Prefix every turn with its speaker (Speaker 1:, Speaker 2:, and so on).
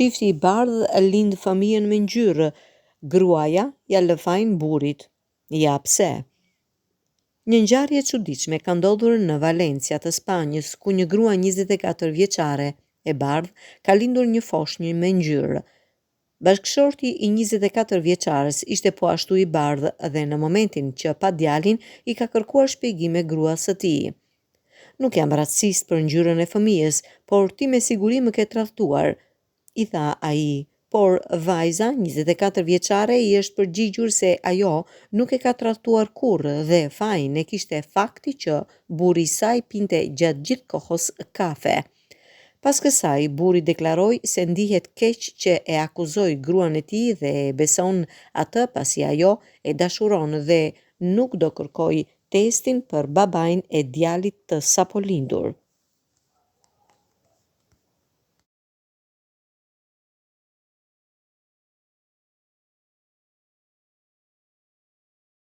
Speaker 1: Çifti I bardhë lind fëmijën me ngjyrë. Gruaja ja lë fajin burrit. Ja pse? Një ngjarje e çuditshme ka ndodhur në Valencia të Spanjës, ku një grua 24 vjeçare e bardhë ka lindur një foshnjë me ngjyrë. Bashkëshorti I 24 vjeçares ishte po ashtu I bardhë dhe në momentin që pa djalin I ka kërkuar shpjegime gruas së tij. Nuk jam racist për ngjyrën e fëmijës, por ti me siguri më ke tradhtuar, I tha ai, por vajza 24 vjeçare I është përgjigjur se ajo nuk e ka tradhtuar kurrë dhe fajin e kishte fakti që burri I saj pinte gjatë gjithë kohës kafe. Pas kësaj, burri deklaroi se ndihet keq që e akuzoi gruan e tij dhe e beson atë pasi ajo e dashuron dhe nuk do kërkoj testin për babain e djalit të sapo lindur.